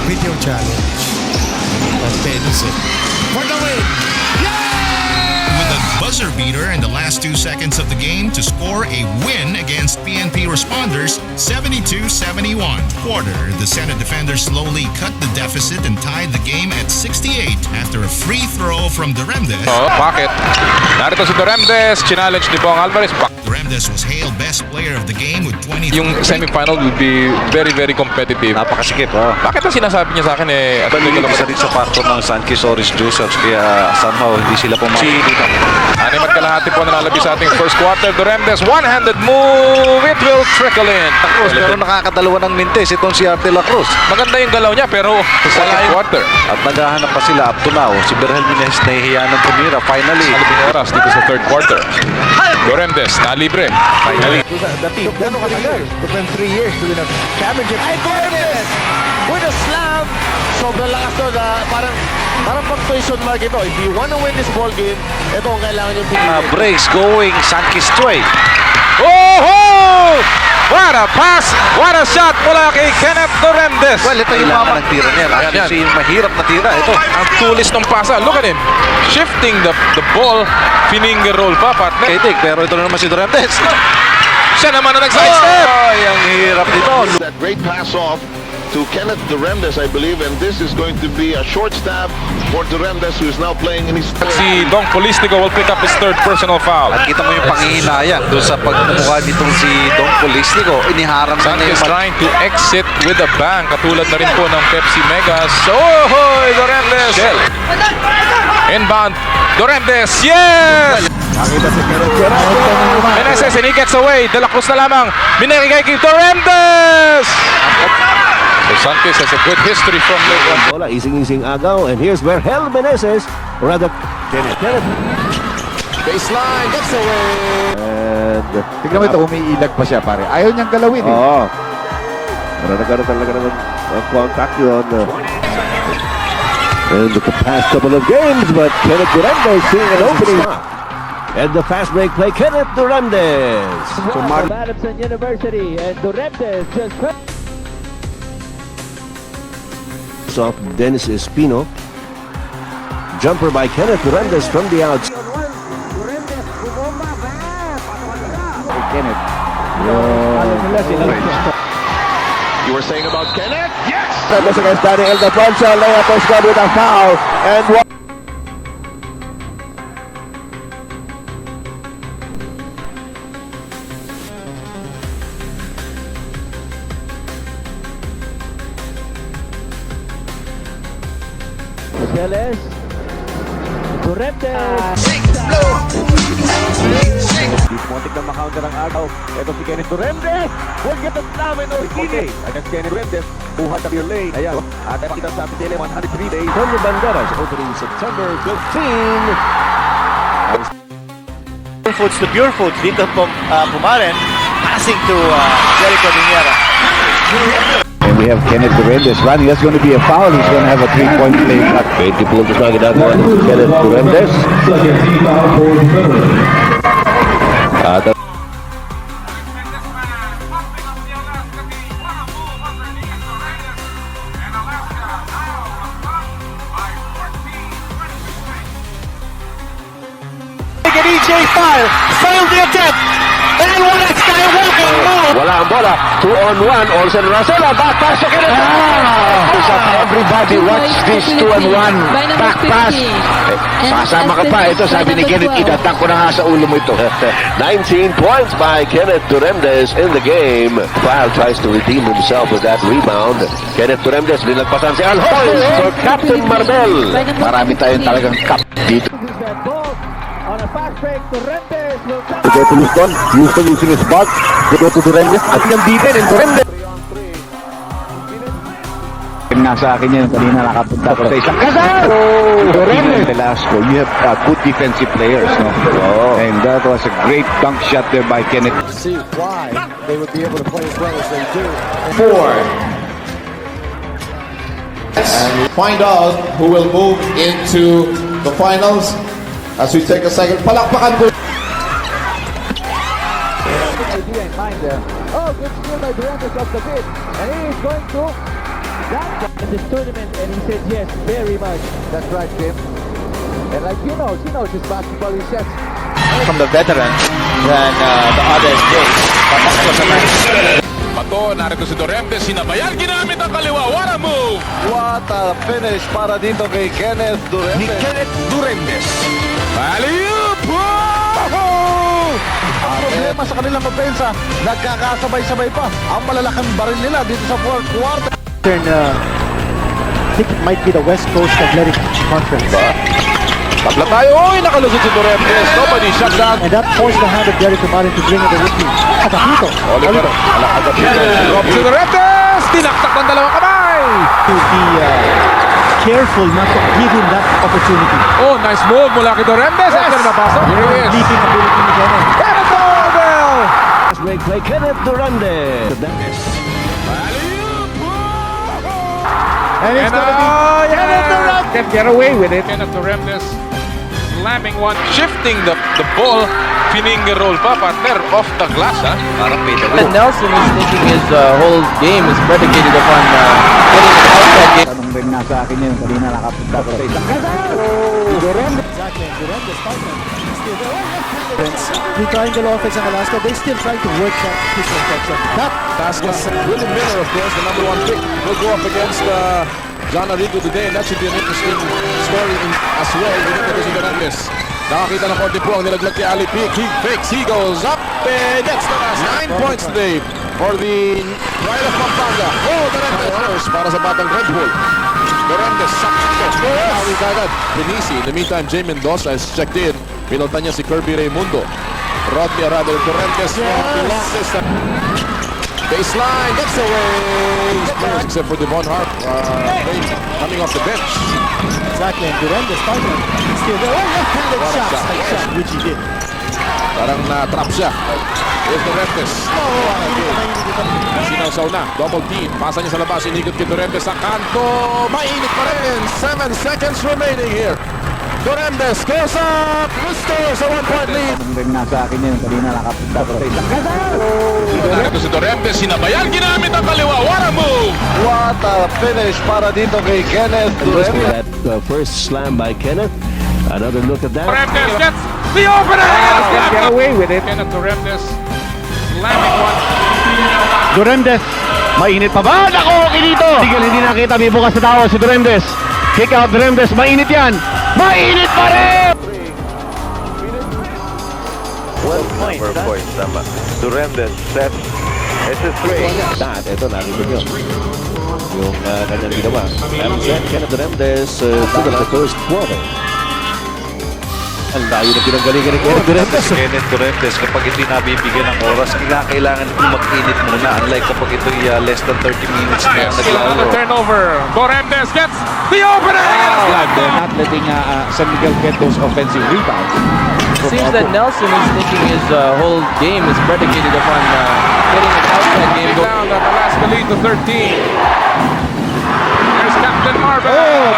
video challenge. Pagpense. For the win! With a buzzer beater in the last 2 seconds of the game to score a win against PNP responders 72-71. Quarter, the Senate defenders slowly cut the deficit and tied the game at 68 after a free throw from Duremdes. Bakit? Narito si Duremdes, challenge ni Bong Alvarez. Duremdes was hailed best player of the game with 23. Yung semifinal will be very, very competitive. Napakasikip. Bakit ang sinasabi niya sa akin Balik isa rin sa factor ng Sanchez Orange Juice kaya somehow hindi sila pumasok dito. Ani magkalahati po nalalabi sa ating first quarter. Duremdes, one-handed move. It will trickle in. Cruz, pero nakakadalawa ng mintes itong si Arte La Cruz. Maganda yung galaw niya pero wala yung quarter. At naghahanap pa sila up to now. Si Berhel Minez nahihiya ng tumira. Finally. Salabing oras dito sa third quarter. Duremdes, nalibre. Finally. The team, gano'ng katagal? Took them 3 years to win a championship. Ay, Duremdes! With a slam! Sobrang lakas to na parang pag-question mark ito. If you wanna win this ball game, ito ang kailangan yung pinili. Breaks going Sanchez way. Oh! What a pass! What a shot mula kay Kenneth Duremdes. Well, ito yung mga ng tira niya. Actually, yung mahirap na tira. Ito. Ang tulis ng pasa. Look at him. Shifting the ball. Finger roll pa, partner. Kaitig, pero ito na naman si Duremdes. Siya naman ang nag-sidestep. Ay, ang hirap nito. That great pass off to Kenneth Duremdes, I believe, and this is going to be a short stab for Duremdes, who is now playing in his Si Don Polistico will pick up his third personal foul. At kita mo yung panghihinayang doon sa pagmumukha nitong si Don Polistico. Iniharang na niya Sanchez yung trying to exit with a bang. Katulad na rin po ng Pepsi Megas. Oh, hoy, Duremdes. Shell. Inbound. Duremdes. Yes! Meneses, and he gets away. De La Cruz na lamang. Binigay kay Duremdes. So Sanchez has a good history from Legon. Bola, ising-ising agaw, and here's where Hel Meneses, or rather, Kenneth. Baseline, gets away. And, Tignan mo ito, umiilag pa siya pare. Ayaw niyang galawin eh. oh. Pero nagkaroon talaga naman ang contact yun. And the past couple of games, but Kenneth Duremdes seeing an opening. And the fast break play, Kenneth Duremdes. So Adamson University and Duremdes just off Dennis Espino. Jumper by Kenneth Duremdes from the outside. Kenneth. You were saying about Kenneth? Yes! Duremdes against Danny Ildefonso. Layup is good with a foul. And one. Gonzalez. Duremdes. Muntik na makaunter ang agaw. Ito si Kenneth Duremdes. Will get the slam and okay. Against Kenneth Duremdes. Buhat ang your lane. Ayan. At nakita sa ating tele 103 days. Tony Banderas opening September 15. Foods to Pure Foods dito Pumaren, passing to Jericho Niñera. And we have Kenneth Duremdes running. That's going to be a foul. He's going to have a 3-point play. 20 puntos na ginagawa ni Kenneth Duremdes. At EJ File failed the attempt. And what a skywalking move! wala ang bola. 2-on-1. Olsen Rosella. Back pass to Kenneth. Everybody watch this 2-on-1 back pass. Pasama ka pa. Ito sabi ni Kenneth, itatang ko na nga sa ulo mo ito. 19 points by Kenneth Duremdes in the game. File tries to redeem himself with that rebound. Kenneth Duremdes, linagpasan si Alhoy for Captain Marbel. Marami tayong talagang cup dito. On a fast break, Duremdes will come. To go to Houston. Houston using his spot. To go to Duremdes. At yung beaten and Duremdes. Nasa akin yan. Kanina nakapunta ko sa isang kasal. Duremdes. Velasco. You have good defensive players. No? And that was a great dunk shot there by Kenneth. See why they would be able to play as well as they do. 4. And find out who will move into the finals as we take a second. Palakpakan po. Idea in mind there. Oh, good skill by Duremdes off the bit. And he is going to in this tournament, and he said yes, very much. That's right, Tim. And like he knows his basketball. He says, From the veteran than the others did. Bato, narito si Doremdes, sinabayan, ginamit ang kaliwa. What a move! What a finish para dito kay Kenneth Duremdes. Alley-oop! ang problema sa kanilang opensa, nagkakasabay-sabay pa ang malalaking baril nila dito sa fourth quarter. I think it might be the West Coast Athletic Conference. Tabla tayo. Oy, nakalusot si Doremdes. Nobody shut down. And that forced the hand of Derek Tumarin to bring in the rookie. Agapito. Oliver. Drop si Doremdes. Tinaktak ng dalawang kamay. To be careful not to give him that opportunity. Oh, nice move mula kay Doremdes. After napasok. Here he is. Leaping ability ni Kenneth. Kenneth Doorbell. Break play, Kenneth Duremdes. And it's gonna be Kenneth Duremdes. Get away with it. Kenneth Duremdes slamming one. Shifting the ball. Finger roll pa, partner. Off the glass, ha? Parang may Nelson is thinking his whole game is predicated upon getting an outside game. Tanong rin na sa akin yun, kanina nakapunta ko sa isang Exactly, and Duremdes partner. Still there. The triangle offense in Alaska, they still trying to work that piece of section. That Taskas. Willie Miller, of course, the number 1 pick, will go up against John Arrigo today, and that should be an interesting story as well. We look at this Hernandez. Nakakita ng konti po ang nilaglag kay Ali Peak. He fakes, he goes up and gets the last 9 points today for the Pride of Pampanga. Oh, Hernandez para sa batang Red Bull. Hernandez, sakto. Tawid agad. Pinisi. In the meantime, Jay Mendoza has checked in. Pinunta niya si Kirby Raimundo. Rodney Arado, Hernandez. Baseline, gets away. Except for Devon Hart, coming off the bench. exactly, and Duremdes partner. Still there. Left-handed What a shots, shot. like shot, which he did. Parang na-trap siya. Here's Duremdes. Sinawsaw na. Double team. Pasa niya sa labas. Inigot kay Duremdes sa kanto. Mainit pa rin. 7 seconds remaining here. Duremdes goes up. Restores a 1-point lead. Tanong rin na sa akin yun, kanina nakapunta ko sa isang Narito si Doremdes. Sinabayan, ginamit ang kaliwa. What a move! What a finish para dito kay Kenneth Duremdes. That first slam by Kenneth. Another look at that. Doremdes gets the opening! Get away with it. Kenneth Doremdes slamming one. Duremdes, mainit pa ba? Nako, dito! Tigil, hindi nakita, may bukas sa tao si Duremdes. Kick out, Duremdes, mainit yan! Mainit pa rin! 12 points, tama. Duremdes sets. Ito is 3. Ito, narinig nyo. Yung kanyang ginawa. And then Kenneth Duremdes to the first quarter. Ang layo na pinanggalingan ni Kenneth Duremdes. Kenneth Duremdes, kapag hindi nabibigyan ng oras, kailangan ito mag-init muna. Unlike kapag ito'y less than 30 minutes na Still another naglaro. turnover. Doremdes gets the opening! They're not letting San Miguel get those offensive rebounds. Seems that Nelson is thinking his whole game is predicated upon getting an outside game going. Down at Alaska lead to 13. There's Captain Marvel.